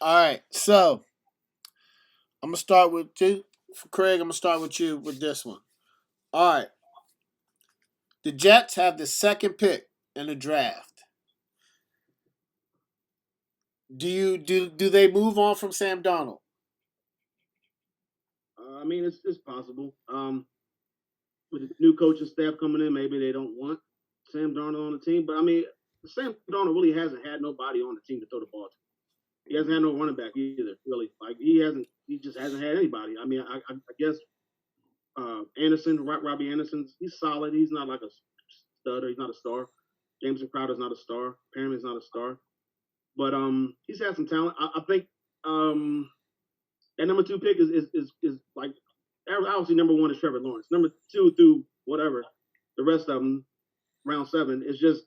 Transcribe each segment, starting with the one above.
All right. So I'm gonna start with you, Craig. I'm gonna start with you with this one. All right. The Jets have the second pick in the draft. Do they move on from Sam Darnold? I mean, it's possible. With the new coaching staff coming in, maybe they don't want Sam Darnold on the team. But I mean, Sam Darnold really hasn't had nobody on the team to throw the ball to. He hasn't had no running back either, really. Like he hasn't. He just hasn't had anybody. I mean, I guess Anderson, Robbie Anderson's, he's solid. He's not like a stud or he's not a star. Jameson Crowder's not a star. Perriman's not a star. But he's had some talent. I think that number two pick is like obviously number one is Trevor Lawrence. Number two through whatever, the rest of them, round seven, is just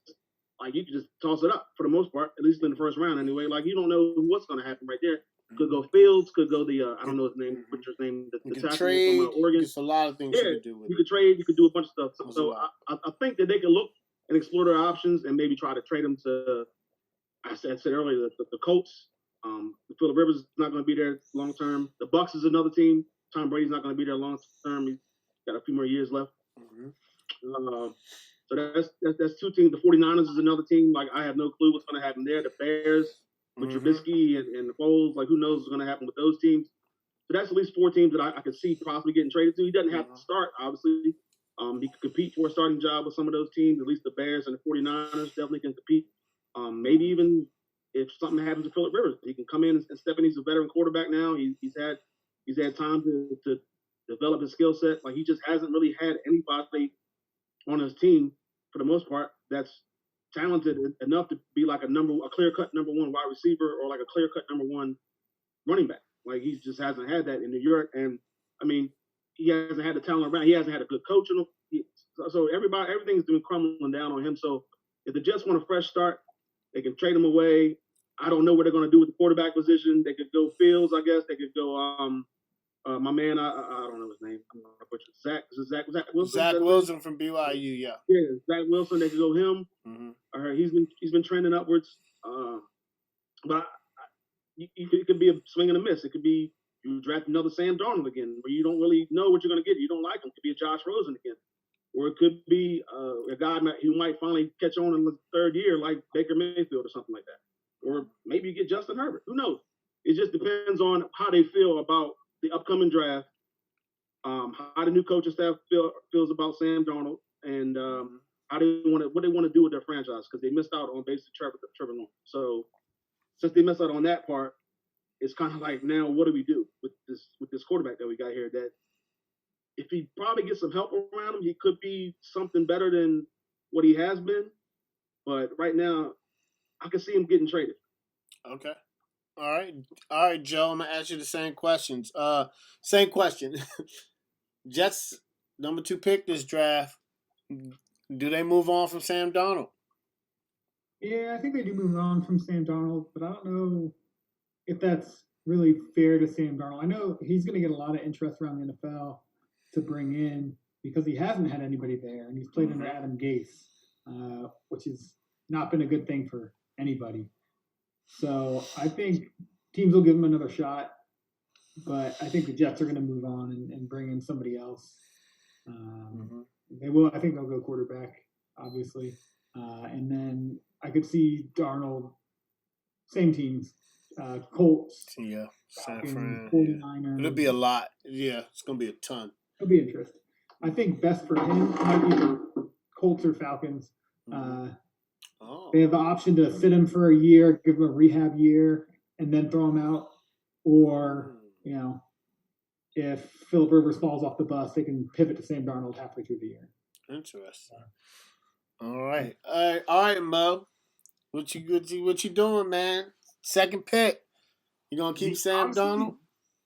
like you can just toss it up for the most part, at least in the first round anyway. Like you don't know what's going to happen right there. Could go Fields, could go the I don't know his name, what's his name, the tackle trade, from Oregon. There's a lot of things you could do with you could trade, you could do a bunch of stuff. So I think that they could look and explore their options and maybe try to trade them to. I said earlier the Colts. Phillip Rivers is not going to be there long term. The Bucks is another team. Tom Brady's not going to be there long term. He's got a few more years left. So that's two teams. The 49ers is another team. Like I have no clue what's going to happen there. The Bears with Trubisky and the Foles. Like who knows what's going to happen with those teams. So that's at least four teams that I could see possibly getting traded to. He doesn't have to start, obviously. He could compete for a starting job with some of those teams. At least the Bears and the 49ers definitely can compete. Maybe even if something happens to Phillip Rivers, he can come in and step in. He's a veteran quarterback now. He's had time to develop his skill set. Like he just hasn't really had anybody on his team for the most part that's talented enough to be like a clear cut number one wide receiver or like a clear cut number one running back. Like he just hasn't had that in New York. And I mean, he hasn't had the talent around. He hasn't had a good coach. So everything's been crumbling down on him. So if the Jets want a fresh start, they can trade him away. I don't know what they're going to do with the quarterback position. They could go Fields, I guess. They could go my man. I don't know his name. I'm going to butcher Zach. Is it Zach Wilson? Zach Wilson from BYU. Yeah. Yeah, Zach Wilson. They could go him. He's been trending upwards. But it could be a swing and a miss. It could be you draft another Sam Darnold again, where you don't really know what you're going to get. You don't like him. It could be a Josh Rosen again. Or it could be a guy who might finally catch on in the third year, like Baker Mayfield or something like that. Or maybe you get Justin Herbert. Who knows? It just depends on how they feel about the upcoming draft, how the new coaching staff feels about Sam Darnold, and what they want to do with their franchise because they missed out on basically Trevor Lawrence. So since they missed out on that part, it's kind of like now what do we do with this quarterback that we got here? That if he probably gets some help around him, he could be something better than what he has been. But right now, I can see him getting traded. Okay. All right, Joe. I'm gonna ask you the same questions. Same question. Jets number 2 pick this draft. Do they move on from Sam Darnold? Yeah, I think they do move on from Sam Darnold, but I don't know if that's really fair to Sam Darnold. I know he's going to get a lot of interest around the NFL to bring in because he hasn't had anybody there, and he's played under Adam Gase, which has not been a good thing for anybody. So I think teams will give him another shot, but I think the Jets are going to move on and bring in somebody else. They will. I think they'll go quarterback, obviously, and then I could see Darnold, same teams, Colts, San Fran, 49ers. It'll be a lot. Yeah, it's going to be a ton. It'll be interesting. I think best for him might be the Colts or Falcons. They have the option to sit him for a year, give him a rehab year, and then throw him out. Or, if Phillip Rivers falls off the bus, they can pivot to Sam Darnold halfway through the year. Interesting. All right, Mo. What you doing, man? Second pick. You gonna keep Sam Darnold?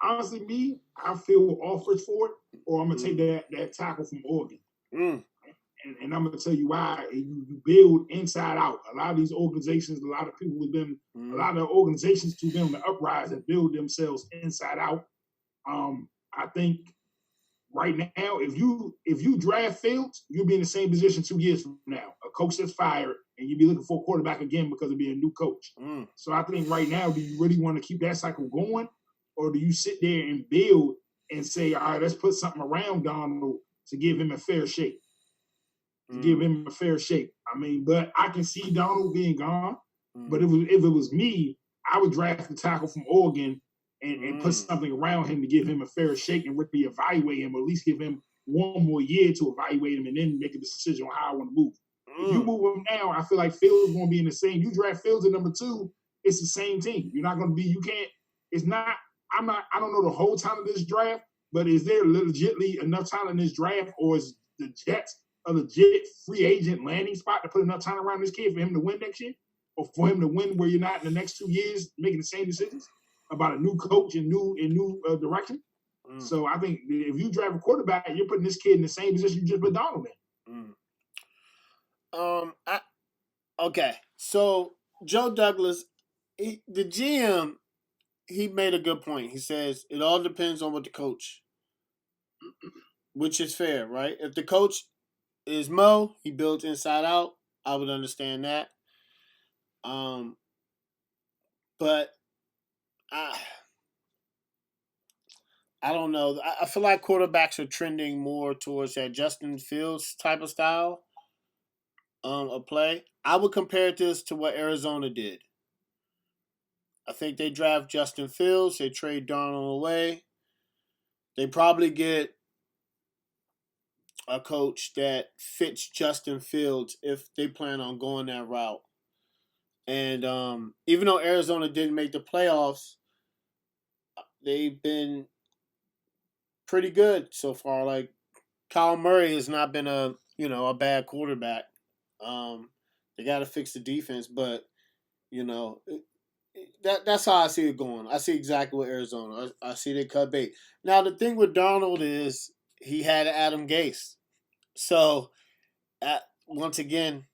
Honestly, I feel offered for it, or I'm gonna take that tackle from Oregon. And I'm going to tell you why. You build inside out. A lot of these organizations, a lot of people with them, a lot of organizations to them, the uprise and build themselves inside out. I think right now, if you draft Fields, you'll be in the same position 2 years from now. A coach that's fired and you'd be looking for a quarterback again because it'd be a new coach. So I think right now, do you really want to keep that cycle going, or do you sit there and build and say, all right, let's put something around Donald to give him a fair shake? Give him a fair shake. I mean, but I can see Donald being gone. But if it was me, I would draft the tackle from Oregon and put something around him to give him a fair shake and really evaluate him, or at least give him one more year to evaluate him and then make a decision on how I want to move. If you move him now, I feel like Fields is going to be in the same. You draft Fields at number 2, it's the same team. You're not going to be. You can't. It's not. I'm not. I don't know the whole time of this draft, but is there legitimately enough time in this draft, or is the Jets a legit free agent landing spot to put enough time around this kid for him to win next year, or for him to win where you're not in the next 2 years making the same decisions about a new coach and new direction? So I think if you draft a quarterback, you're putting this kid in the same position you just put Donald in. Okay. So Joe Douglas, the GM, he made a good point. He says it all depends on what the coach, which is fair, right? If the coach is Mo, he builds inside out, I would understand that. But I don't know. I feel like quarterbacks are trending more towards that Justin Fields type of style of play. I would compare this to what Arizona did. I think they draft Justin Fields. They trade Darnold away. They probably get a coach that fits Justin Fields if they plan on going that route. And even though Arizona didn't make the playoffs, they've been pretty good so far. Like Kyle Murray has not been a bad quarterback. They got to fix the defense, but that's how I see it going. I see exactly what Arizona. I see they cut bait. Now the thing with Darnold is he had Adam Gase, so once again,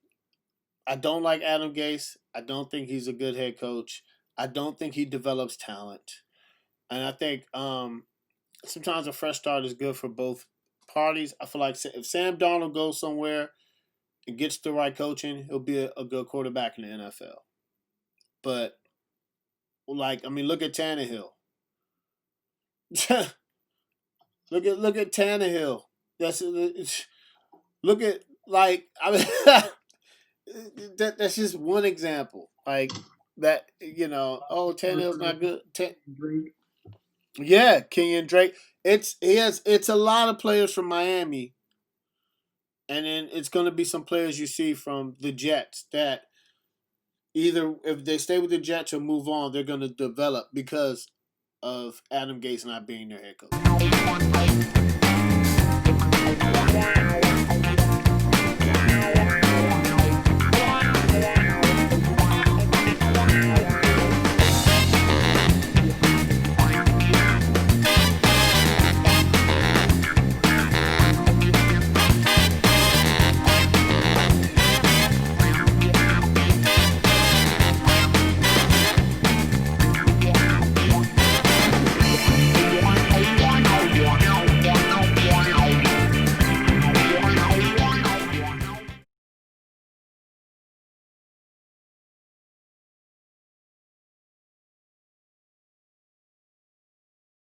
I don't like Adam Gase. I don't think he's a good head coach. I don't think he develops talent, and I think sometimes a fresh start is good for both parties. I feel like if Sam Darnold goes somewhere and gets the right coaching, he'll be a good quarterback in the NFL. But look at Tannehill. look at Tannehill. Look at that's just one example. Like that, Tannehill's not good. Yeah, Kenyon Drake. It's a lot of players from Miami, and then it's going to be some players you see from the Jets that either if they stay with the Jets or move on, they're going to develop because of Adam Gase not being their head coach.